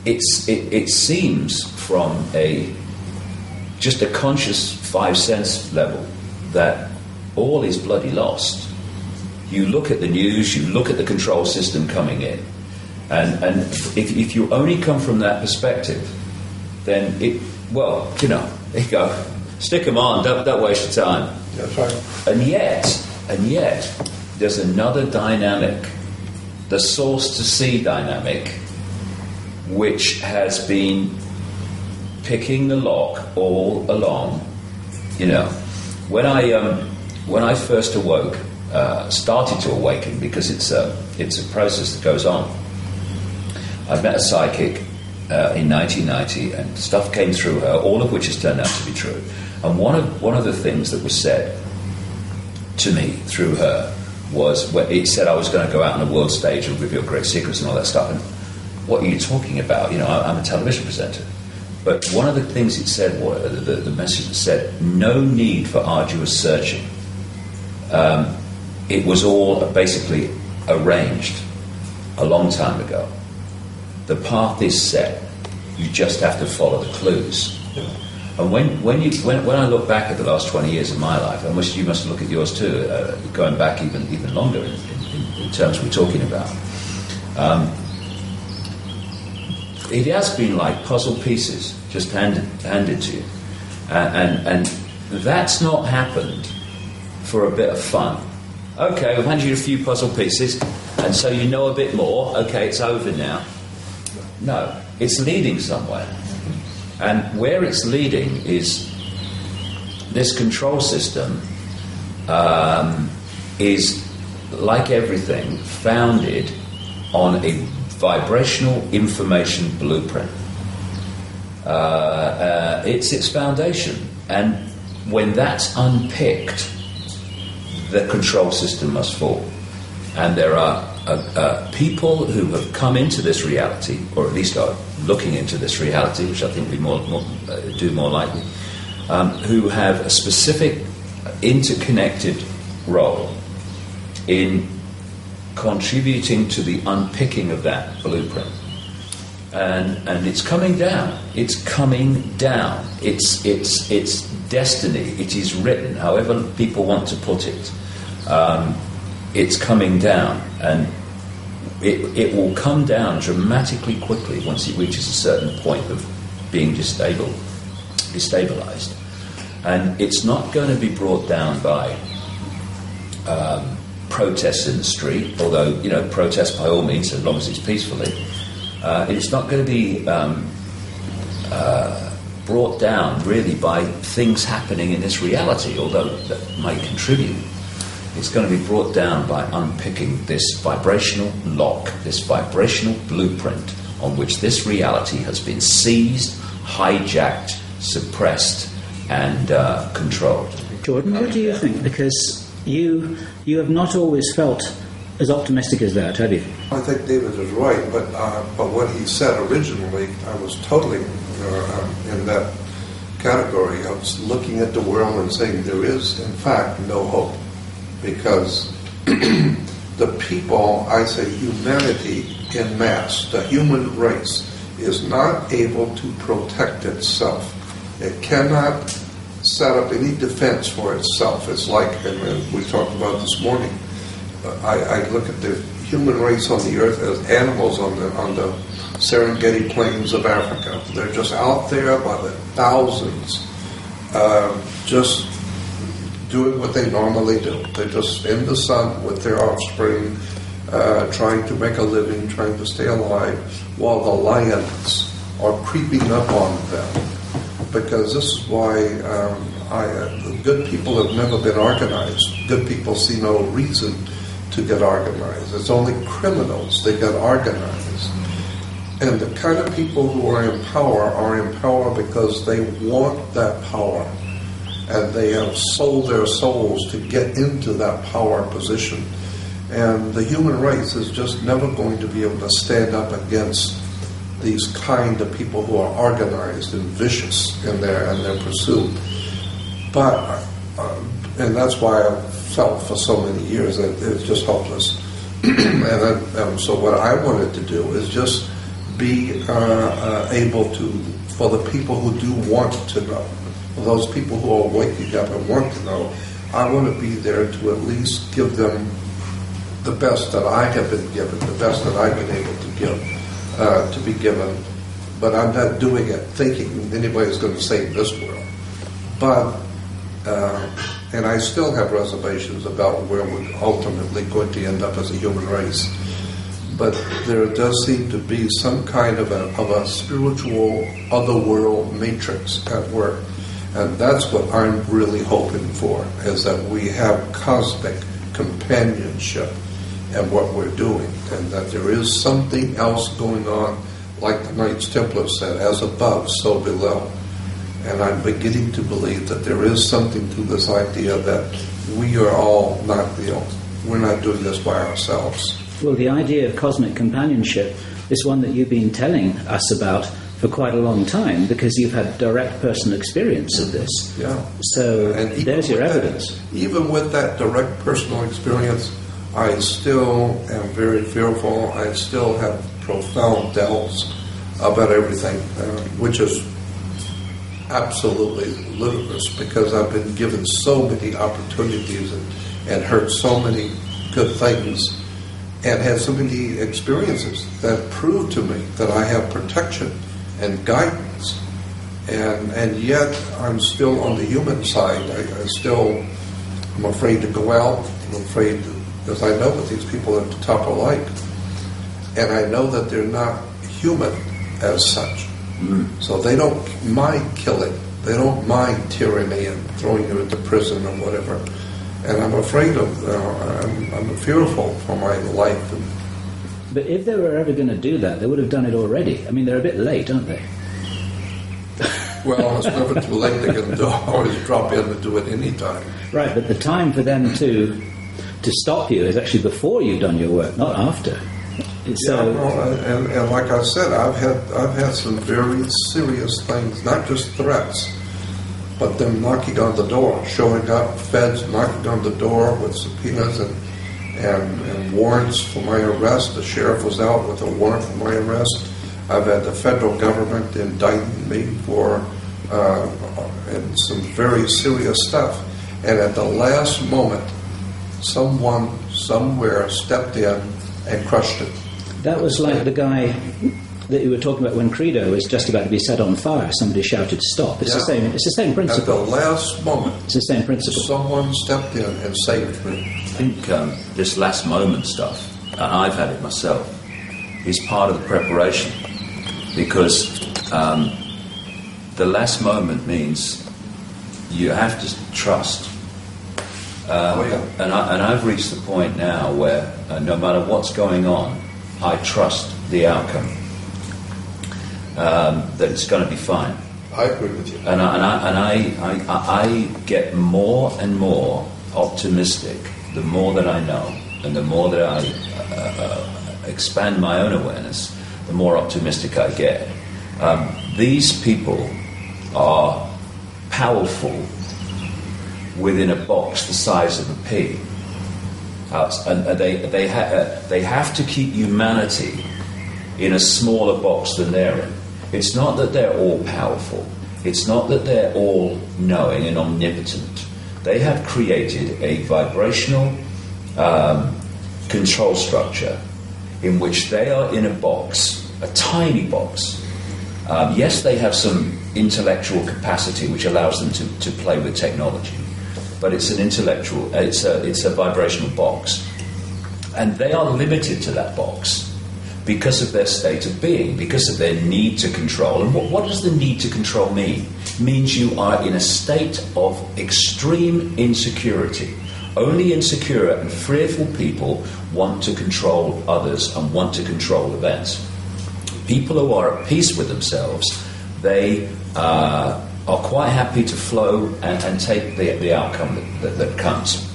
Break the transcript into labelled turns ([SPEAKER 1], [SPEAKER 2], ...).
[SPEAKER 1] it seems from just a conscious 5 sense level that all is bloody lost. You look at the news, you look at the control system coming in, and if you only come from that perspective, then there you go. Stick them on, don't waste your time.
[SPEAKER 2] That's right.
[SPEAKER 1] And yet, there's another dynamic, the source to see dynamic, which has been picking the lock all along. When I first awoke, started to awaken, because it's a process that goes on. I met a psychic in 1990, and stuff came through her, all of which has turned out to be true. And one of the things that was said to me through her was, it said I was going to go out on a world stage and reveal great secrets and all that stuff. And what are you talking about? I'm a television presenter. But one of the things it said, the message that said, no need for arduous searching. It was all basically arranged a long time ago. The path is set. You just have to follow the clues. Yeah. And when I look back at the last 20 years of my life, and you must look at yours too, going back even longer in terms we're talking about, it has been like puzzle pieces just handed to you, and that's not happened for a bit of fun. Okay, we've handed you a few puzzle pieces, and so you know a bit more. Okay, it's over now. No, it's leading somewhere. And where it's leading is this control system is, like everything, founded on a vibrational information blueprint. It's its foundation. And when that's unpicked, the control system must fall. And there are people who have come into this reality, or at least are looking into this reality, which I think we do more likely, who have a specific interconnected role in contributing to the unpicking of that blueprint. And it's coming down. It's coming down. It's destiny. It is written, however people want to put it. It's coming down, and it will come down dramatically quickly once it reaches a certain point of being destabilized. And it's not going to be brought down by protests in the street, although, protest by all means, as long as it's peacefully. It's not going to be brought down really by things happening in this reality, although that might contribute. It's going to be brought down by unpicking this vibrational lock, this vibrational blueprint on which this reality has been seized, hijacked, suppressed, and controlled.
[SPEAKER 3] Jordan, what do you think? Because you have not always felt as optimistic as that, have you?
[SPEAKER 2] I think David is right, but what he said originally, I was totally in that category. I was looking at the world and saying there is, in fact, no hope. Because the people, I say humanity in mass, the human race, is not able to protect itself. It cannot set up any defense for itself. It's like, and we talked about this morning, I look at the human race on the earth as animals on the Serengeti plains of Africa. They're just out there by the thousands, just doing what they normally do. They're just in the sun with their offspring, trying to make a living, trying to stay alive, while the lions are creeping up on them. Because this is why good people have never been organized. Good people see no reason to get organized. It's only criminals that get organized. And the kind of people who are in power because they want that power. And they have sold their souls to get into that power position. And the human race is just never going to be able to stand up against these kind of people who are organized and vicious in their pursuit. But, and that's why I felt for so many years that it's just hopeless. And so what I wanted to do is just be able to, for the people who do want to know, for those people who are waking up and want to know, I want to be there to at least give them the best that I have been given, the best that I've been able to give, to be given. But I'm not doing it thinking anybody's going to save this world. But, and I still have reservations about where we're ultimately going to end up as a human race. But there does seem to be some kind of a spiritual otherworld matrix at work. And that's what I'm really hoping for, is that we have cosmic companionship in what we're doing, and that there is something else going on, like the Knights Templar said, as above, so below. And I'm beginning to believe that there is something to this idea that we are all not real. We're not doing this by ourselves.
[SPEAKER 3] Well, the idea of cosmic companionship is one that you've been telling us about for quite a long time, because you've had direct personal experience of this.
[SPEAKER 2] Yeah.
[SPEAKER 3] So there's your evidence.
[SPEAKER 2] Even with that direct personal experience, I still am very fearful. I still have profound doubts about everything, which is absolutely ludicrous, because I've been given so many opportunities and heard so many good things and had so many experiences that prove to me that I have protection and guidance, and yet I'm still on the human side. I'm afraid to go out. I'm afraid because I know what these people at the top are like, and I know that they're not human as such. So they don't mind killing. They don't mind tyranny and throwing you into prison or whatever. And I'm afraid of. I'm fearful for my life.
[SPEAKER 3] But if they were ever going to do that, they would have done it already. I mean, they're a bit late, aren't they?
[SPEAKER 2] Well, it's never too late. They can always drop in and do it any time.
[SPEAKER 3] Right, but the time for them to stop you is actually before you've done your work, not after. So,
[SPEAKER 2] yeah, well, and like I said, I've had some very serious things, not just threats, but them knocking on the door, showing up, feds knocking on the door with subpoenas and warrants for my arrest. The sheriff was out with a warrant for my arrest. I've had the federal government indicting me for and some very serious stuff. And at the last moment, someone somewhere stepped in and crushed it.
[SPEAKER 3] That was like the guy that you were talking about when Credo was just about to be set on fire. Somebody shouted "Stop!" It's the same. It's the same principle.
[SPEAKER 2] At the last moment,
[SPEAKER 3] it's the same principle.
[SPEAKER 2] Someone stepped in and saved me.
[SPEAKER 1] I think this last moment stuff, and I've had it myself, is part of the preparation, because the last moment means you have to trust. And I've reached the point now where no matter what's going on, I trust the outcome, that it's going to be fine.
[SPEAKER 2] I agree with you.
[SPEAKER 1] And I get more and more optimistic the more that I know, and the more that I expand my own awareness, the more optimistic I get. These people are powerful within a box the size of a pea, and they have to keep humanity in a smaller box than they're in. It's not that they're all powerful. It's not that they're all knowing and omnipotent. They have created a vibrational control structure in which they are in a box, a tiny box. Yes, they have some intellectual capacity which allows them to play with technology, but it's a vibrational box, and they are limited to that box because of their state of being, because of their need to control. And what does the need to control mean? It means you are in a state of extreme insecurity. Only insecure and fearful people want to control others and want to control events. People who are at peace with themselves, they are quite happy to flow and take the outcome that comes.